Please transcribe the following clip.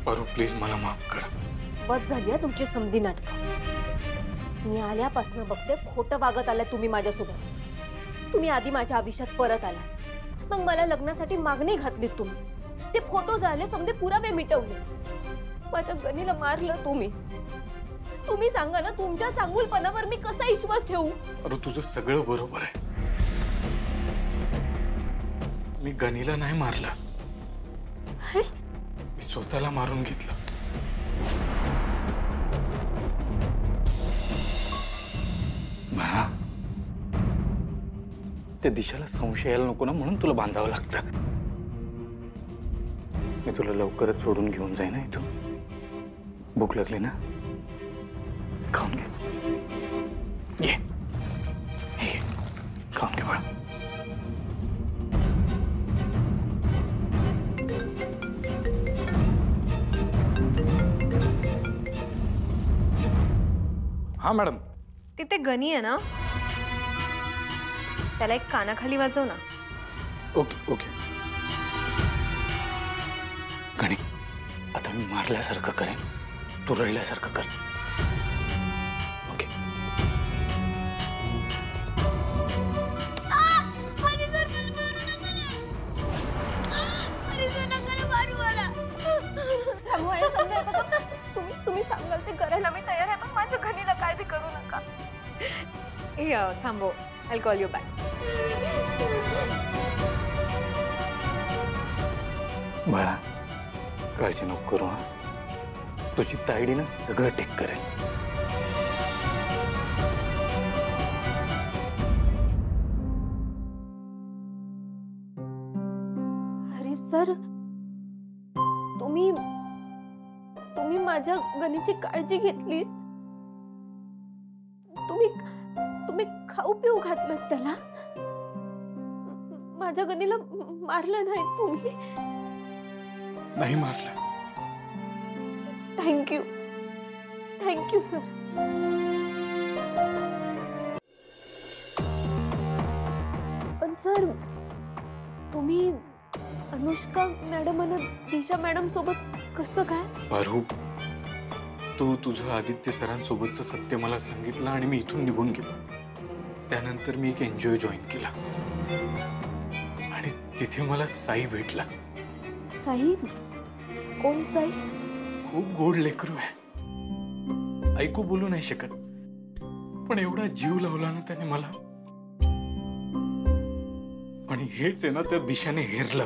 Paru please मला माफ कर। बस झाली आहे तुमची समधी नाटक। मी आल्यापासून बघते खोटं वागत आलाय तुम्ही माझ्यासोबत। तुम्ही आधी माझ्या आयुष्यात परत आला, मग मला लग्नासाठी मागणी घातलीत तुम्ही। ते फोटो झाले, समजे पुरावे मिटवले। माझ्या गणीला मारलं तुम्ही। तुम्ही सांगा ना, तुमच्या चांगुलपणावर मी कसा विश्वास ठेवू? अरे तुझं सगळं बरोबर आहे, मी गणीला नाही मारलं, मी स्वतःला मारून घेतलं। बा त्या दिशाला संशय यायला नको ना, म्हणून तुला बांधावं लागतं। मी तुला लवकरच सोडून घेऊन जाईन इथून। भूक लागली ना, खाऊन घे। ये हे खाऊन घे बाळा। हाँ मॅडम। तिथे गणी आहे ना, त्याला एक कानाखाली वाजव ना। Okay okay. गणी, आता मी मारल्यासारखं करेन, तू रडल्यासारखं कर। ओके। तुम्ही सांगाल ते करायला मी तयार आहे, पण माझ्या गणीला काय बी करू नका। थांबव, आय कॉल यू बॅक। बाळा काळजी नको करू, हा तुझी तायडी ना सगळं ठीक करेल। अरे सर, तुम्ही माझ्या गणीची काळजी घेतली। तुम्ही खाऊ पिऊ घातलं त्याला, माझ्या गणीला मारलं नाही तुम्ही। नाही मारलं। Thank you sir. पण सर, तुम्ही अनुष्का मॅडम आणि दिशा मॅडम सोबत कसं काय? पारू, तू तुझं आदित्य सरांसोबतचं सत्य मला सांगितलं आणि मी इथून निघून गेलो। त्यानंतर मी एक एनजीओ जॉईन केला आणि तिथे मला साई भेटला। साई? कोण साई? खूप गोड लेकरू आहे, ऐकू बोलू नाही शकत, पण एवढा जीव लावला ना त्याने मला। आणि हेच आहे ना त्या दिशाने हेरलं।